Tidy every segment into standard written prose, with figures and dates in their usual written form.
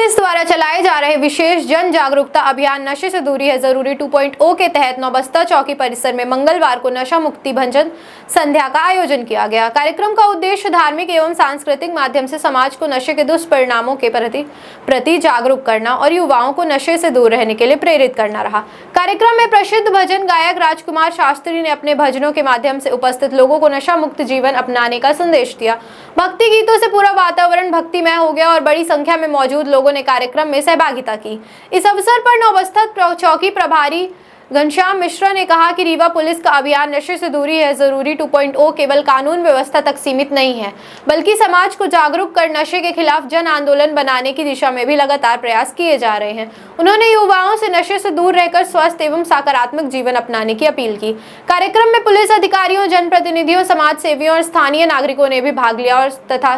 Police द्वारा चलाए जा रहे विशेष जन जागरूकता अभियान नशे से दूरी है जरूरी 2.0 के तहत नौबस्ता चौकी परिसर में मंगलवार को नशा मुक्ति भंजन संध्या का आयोजन किया गया। कार्यक्रम का उद्देश्य धार्मिक एवं सांस्कृतिक माध्यम से समाज को नशे के दुष्परिणामों के प्रति जागरूक करना और युवाओं को नशे से दूर रहने के लिए प्रेरित करना रहा। कार्यक्रम में प्रसिद्ध भजन गायक राजकुमार शास्त्री ने अपने भजनों के माध्यम से उपस्थित लोगों को नशा मुक्त जीवन अपनाने का संदेश दिया। भक्ति गीतों से पूरा वातावरण भक्तिमय हो गया और बड़ी संख्या में मौजूद लोगों ने कार्यक्रम में सहभागिता की। इस अवसर पर नौबस्ता चौकी प्रभारी घनश्याम मिश्रा ने कहा कि रीवा पुलिस का अभियान नशे से दूरी है जरूरी 2.0 केवल कानून व्यवस्था तक सीमित नहीं है, बल्कि समाज को जागरूक कर नशे के खिलाफ जन आंदोलन बनाने की दिशा में भी लगातार प्रयास किए जा रहे हैं। उन्होंने युवाओं से नशे से दूर रहकर स्वस्थ एवं सकारात्मक जीवन अपनाने की अपील की। कार्यक्रम में पुलिस अधिकारियों, जनप्रतिनिधियों, समाज सेवियों और स्थानीय नागरिकों ने भी भाग लिया और तथा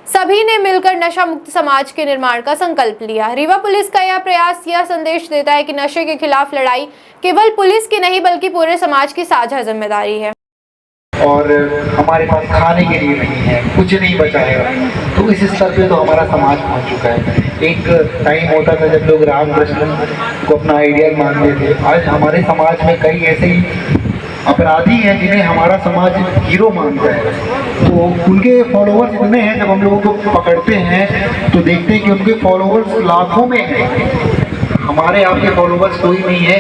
सभी ने मिलकर नशा मुक्त समाज के निर्माण का संकल्प लिया। रीवा पुलिस का यह प्रयास यह संदेश देता है कि नशे के खिलाफ लड़ाई केवल पुलिस की नहीं बल्कि पूरे समाज की साझा जिम्मेदारी है। और हमारे पास खाने के लिए नहीं है, कुछ नहीं बचा है, तो इस स्तर पे तो हमारा समाज पहुंच चुका है। एक टाइम होता था जब लोग रामकृष्ण को अपना आइडियल मानते थे। आज हमारे समाज में कई ऐसे ही अपराधी हैं जिन्हें हमारा समाज हीरो मानता है, तो उनके फॉलोअर्स इतने हैं। जब हम लोगों को पकड़ते हैं तो देखते हैं कि उनके फॉलोअर्स लाखों में हैं। हमारे आपके फॉलोअर्स कोई नहीं है,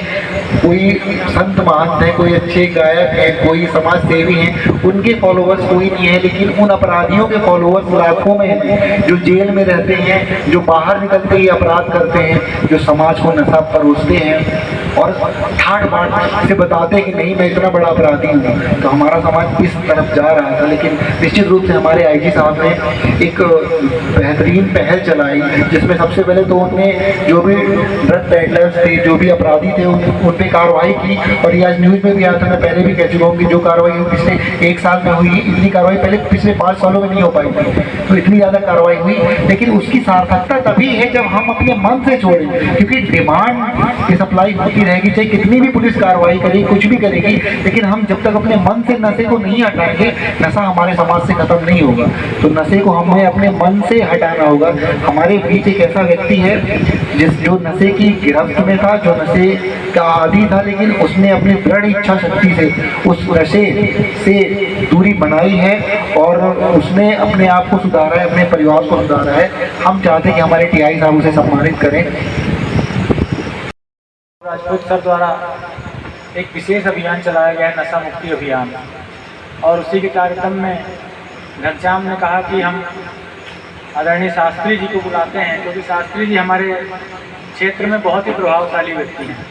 कोई संत महंत है, कोई अच्छे गायक है, कोई समाज सेवी है, उनके फॉलोअर्स कोई नहीं है। लेकिन उन अपराधियों के फॉलोअर्स लाखों में हैं, जो जेल में रहते हैं, जो बाहर निकलते ही अपराध करते हैं, जो समाज को नशा परोसते हैं और ठाट बाट से बताते हैं कि नहीं मैं इतना बड़ा अपराधी हूँ। तो हमारा समाज इस तरफ जा रहा था, लेकिन निश्चित रूप से हमारे आईजी साहब ने एक बेहतरीन पहल चलाई, जिसमें सबसे पहले तो उन्होंने जो भी ड्रग पेडलर्स थे, जो भी अपराधी थे, उन पर कार्रवाई की। और ये आज न्यूज़ में भी आया था, मैं पहले भी कह चुका हूँ कि जो कार्रवाई पिछले 1 साल में हुई, इतनी कार्रवाई पहले पिछले 5 सालों में नहीं हो पाई थी। तो इतनी ज़्यादा कार्रवाई हुई, लेकिन उसकी सार्थकता तभी है जब हम अपने मन से छोड़ें, क्योंकि डिमांड की सप्लाई होती रहेगी, चाहे कितनी भी पुलिस कार्रवाई करेगी, कुछ भी करेगी, लेकिन हम जब तक अपने मन से नशे को नहीं हटाएंगे, नशा हमारे समाज से खत्म नहीं होगा। तो नशे को हमें अपने मन से हटाना होगा। हमारे बीच एक ऐसा व्यक्ति है जो नशे की गिरफ्त में था, जो नशे का आदी था, लेकिन उसने अपनी दृढ़ इच्छा शक्ति से उस नशे से दूरी बनाई है और उसने अपने आप को सुधारा है, अपने परिवार को सुधारा है। हम चाहते हैं कि हमारे टीआई साहब उसे सम्मानित करें। राजपूत सर द्वारा एक विशेष अभियान चलाया गया है, नशा मुक्ति अभियान, और उसी के कार्यक्रम में घनश्याम ने कहा कि हम आदरणीय शास्त्री जी को बुलाते हैं, क्योंकि शास्त्री जी हमारे क्षेत्र में बहुत ही प्रभावशाली व्यक्ति हैं।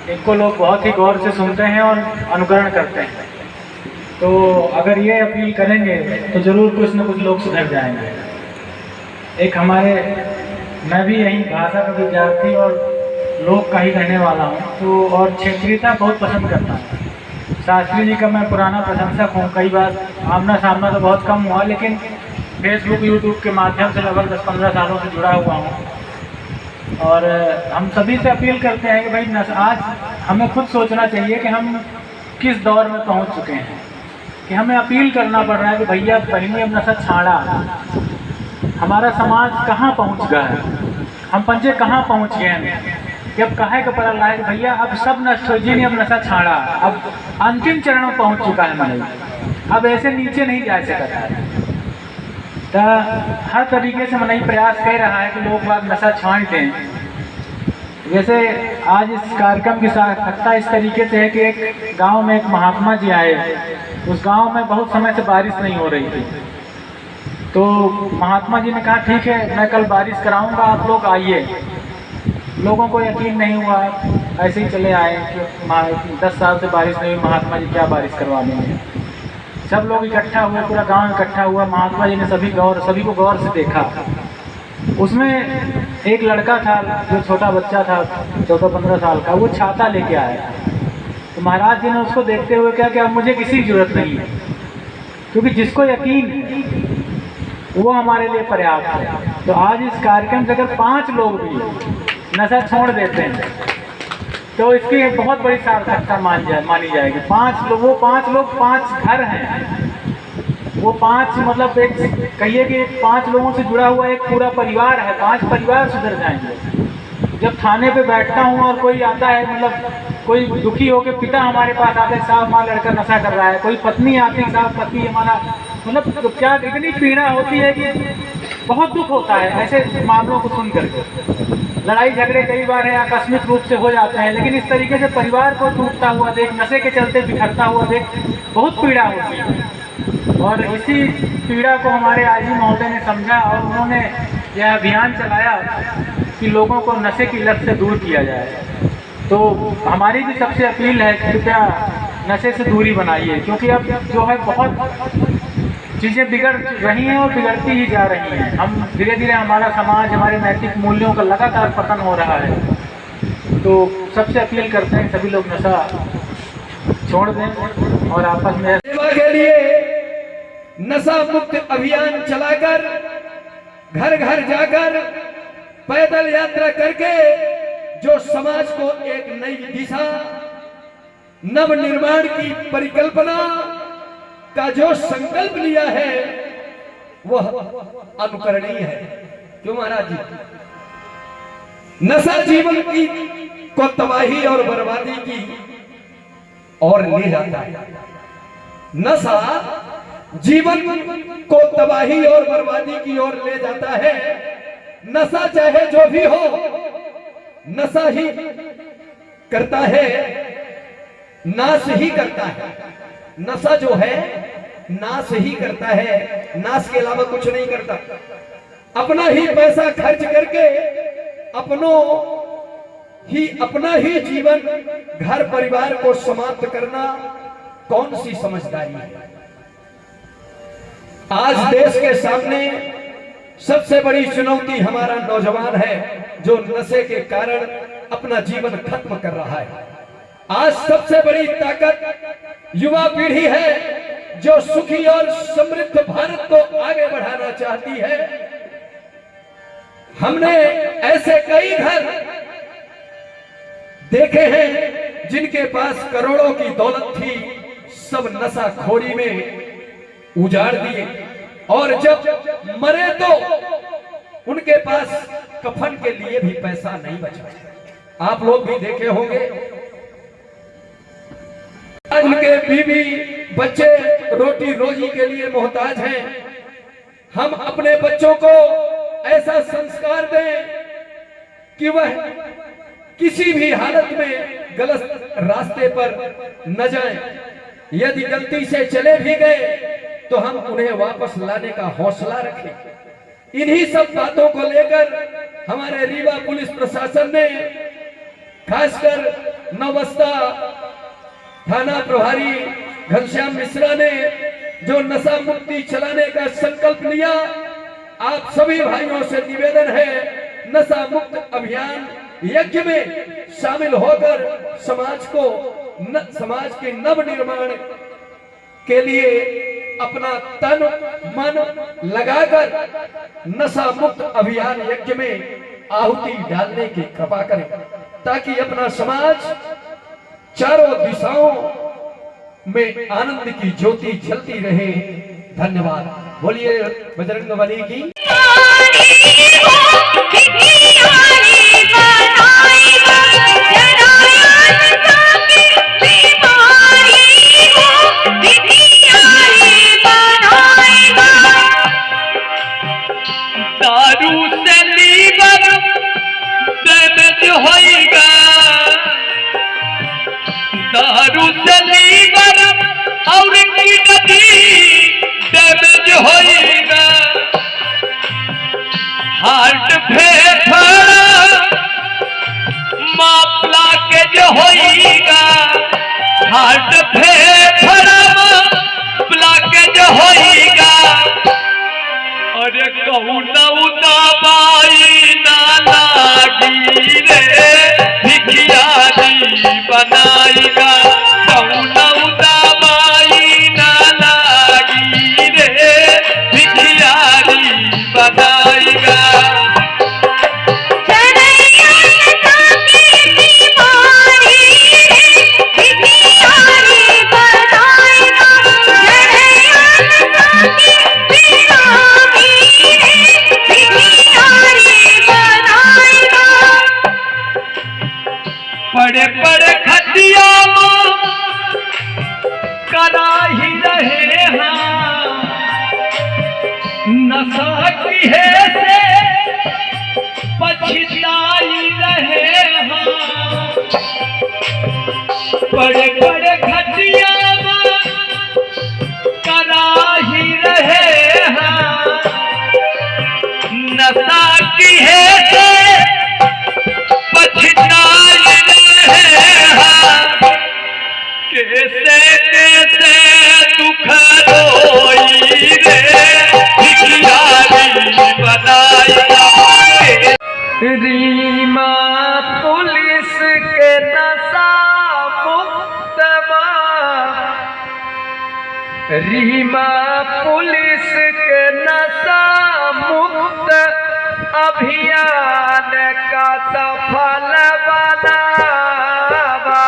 इनको लोग बहुत ही गौर से सुनते हैं और अनुकरण करते हैं। तो अगर ये अपील करेंगे तो ज़रूर कुछ न कुछ लोग सुधर जाएंगे। एक मैं भी यहीं भाषा का विद्यार्थी और लोक का ही रहने वाला हूँ, तो और क्षेत्रीयता बहुत पसंद करता हूँ। शास्त्री जी का मैं पुराना प्रशंसक हूँ। कई बार आमना सामना तो बहुत कम हुआ, लेकिन फेसबुक यूट्यूब के माध्यम से लगभग 10-15 सालों से जुड़ा हुआ हूँ। और हम सभी से अपील करते हैं कि भाई आज हमें खुद सोचना चाहिए कि हम किस दौर में पहुँच चुके हैं, कि हमें अपील करना पड़ रहा है कि भैया बहनी अब नशा छाड़ा। हमारा समाज कहाँ पहुँच गया है, हम पंचे कहाँ पहुँच गए हैं। जब कहे का पड़ा रहा है कि भैया अब सब नशा जी ने अब नशा छाड़ा, अब अंतिम चरण में पहुँच चुका है मनई, अब ऐसे नीचे नहीं जा सकता है। तो हर तरीके से मनई प्रयास कर रहा है कि लोग बाग नशा छांट लें। जैसे आज इस कार्यक्रम की सार्थकता इस तरीके से है कि एक गांव में एक महात्मा जी आए। उस गांव में बहुत समय से बारिश नहीं हो रही थी, तो महात्मा जी ने कहा ठीक है मैं कल बारिश कराऊंगा, आप लोग आइए। लोगों को यकीन नहीं हुआ, ऐसे ही चले आए कि 10 साल से बारिश नहीं हुई, महात्मा जी क्या बारिश करवा देंगे। सब लोग इकट्ठा हुए, पूरा गांव इकट्ठा हुआ। महात्मा जी ने सभी को गौर से देखा। उसमें एक लड़का था, जो छोटा बच्चा था 14-15 साल का, वो छाता लेके आया। तो महाराज जी ने उसको देखते हुए कहा कि अब मुझे किसी की जरूरत नहीं है, क्योंकि जिसको यकीन है वो हमारे लिए पर्याप्त है। तो आज इस कार्यक्रम से अगर 5 लोग भी नशा छोड़ देते हैं तो इसकी बहुत बड़ी सार्थकता मानी जाएगी। 5 लोग 5 घर हैं, वो 5 मतलब एक कहिए कि 5 लोगों से जुड़ा हुआ एक पूरा परिवार है, 5 परिवार सुधर जाएंगे। जब थाने पे बैठता हूँ और कोई आता है, मतलब कोई दुखी हो के पिता हमारे पास आते हैं, साहब हमारा लड़का नशा कर रहा है, कोई पत्नी आती, साहब पति हमारा, मतलब तो क्या इतनी पीड़ा होती है कि बहुत दुख होता है ऐसे मामलों को सुन करके। लड़ाई झगड़े कई बार है आकस्मिक रूप से हो जाते हैं, लेकिन इस तरीके से परिवार को टूटता हुआ देख, नशे के चलते बिखरता हुआ देख बहुत पीड़ा होती है। और इसी पीड़ा को हमारे आजी महोदय ने समझा और उन्होंने यह अभियान चलाया कि लोगों को नशे की लत से दूर किया जाए। तो हमारी भी सबसे अपील है कि कृपया नशे से दूरी बनाइए, क्योंकि अब जो है बहुत चीज़ें बिगड़ रही हैं और बिगड़ती ही जा रही हैं। हम धीरे धीरे हमारा समाज, हमारे नैतिक मूल्यों का लगातार पतन हो रहा है। तो सबसे अपील करते हैं सभी लोग नशा छोड़ दें और आपस में सेवा के लिए नशा मुक्त अभियान चलाकर, घर घर जाकर, पैदल यात्रा करके जो समाज को एक नई दिशा, नव निर्माण की परिकल्पना का जो संकल्प लिया है वह अनुकरणीय है। क्यों महाराज जी? नशा जीवन की को तबाही और बर्बादी की ओर ले जाता है। नशा जीवन को तबाही और बर्बादी की ओर ले जाता है। नशा चाहे जो भी हो, नशा ही करता है, नाश ही करता है। नशा जो है नाश ही करता है, नाश के अलावा कुछ नहीं करता। अपना ही पैसा खर्च करके अपना ही जीवन, घर परिवार को समाप्त करना कौन सी समझदारी है? आज देश के सामने सबसे बड़ी चुनौती हमारा नौजवान है, जो नशे के कारण अपना जीवन खत्म कर रहा है। आज सबसे बड़ी ताकत युवा पीढ़ी है, जो सुखी और समृद्ध भारत को आगे बढ़ाना चाहती है। हमने ऐसे कई घर देखे हैं जिनके पास करोड़ों की दौलत थी, सब नशाखोरी में उजाड़ दिए, और जब मरे तो उनके पास कफन के लिए भी पैसा नहीं बचा। आप लोग भी देखे होंगे, उनके बीवी बच्चे रोटी रोजी के लिए मोहताज हैं। हम अपने बच्चों को ऐसा संस्कार दें कि वह किसी भी हालत में गलत रास्ते पर न जाएं। यदि गलती से चले भी गए तो हम उन्हें वापस लाने का हौसला रखें। इन्हीं सब बातों को लेकर हमारे रीवा पुलिस प्रशासन ने, खासकर नौबस्ता थाना प्रभारी घनश्याम मिश्रा ने जो नशा मुक्ति चलाने का संकल्प लिया, आप सभी भाइयों से निवेदन है, नशा मुक्त अभियान यज्ञ में शामिल होकर समाज के नव निर्माण के लिए अपना तन मन लगाकर नशा मुक्त अभियान यज्ञ में आहुति डालने की कृपा करें, ताकि अपना समाज चारों दिशाओं में आनंद की ज्योति जलती रहे। धन्यवाद। बोलिए बजरंगबली की। दारू से लीवर डैमेज होएगा, दारू से लीवर और किडनी डैमेज होएगा, हार्ट फेफड़ा मापला के जो होएगा, हार्ट फेफड़ा मापला के जो होएगा, अरे कहुना दवाई ना लागी रे भिखियारी बनाएगा, कहुना दवाई ना लागी रे भिखियारी बनाएगा। बीमारी भिखियारी बनाएगा। बड़े बड़े घटिया कराही रहे हैं नशा की है से पछताए रहे हैं कैसे कैसे दुख रोई रे भिखारी बनाई रीमा पुलिस के नशा मुक्तबा रीमा पुलिस के नशा मुक्त अभियान का सफल बनावा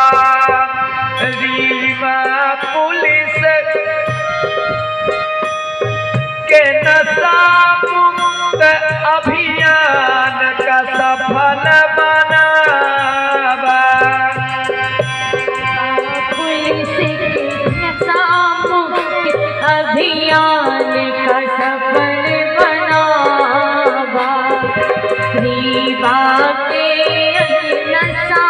रीमा पुलिस के नशा मुक्त अभियान का सफल बनावा पुलिस के नशा मुक्त अभियान का सफल बनावा रीवा के नशा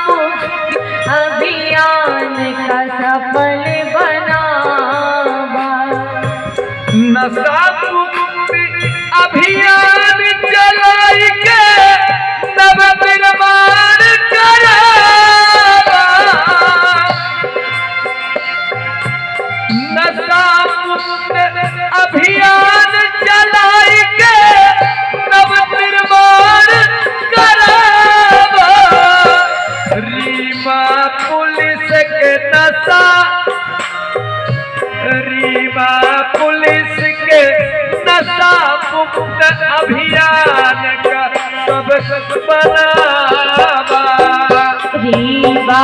मुक्त अभियान का सफल बनावा नशा मुक्त अभियान चलाई के नव निर्माण करावा नशा मुक्त अभियान चलाई के नव निर्माण करावा रीमा पुलिस के नशा रीमा पुलिस के नशा मुक्त अभियान का सब बनावा रीवा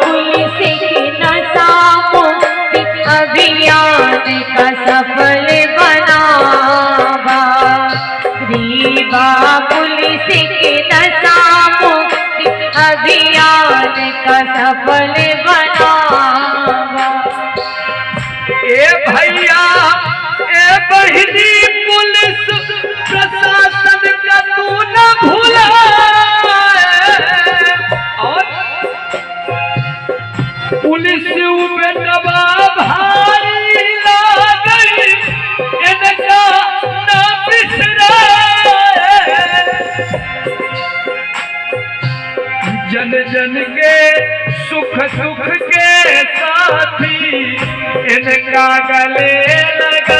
पुलिस के नशा मुक्त अभियान का सफल बनावा रीवा पुलिस के नशा मुक्त अभियान का सफल बनावा ए भैया ए बहिनी पुलिस प्रशासन का तू न भूला और पुलिस पे दबाव भारी लागई इनका न बिसराए जन जन के सुख सुख के साथी इनका गले लगा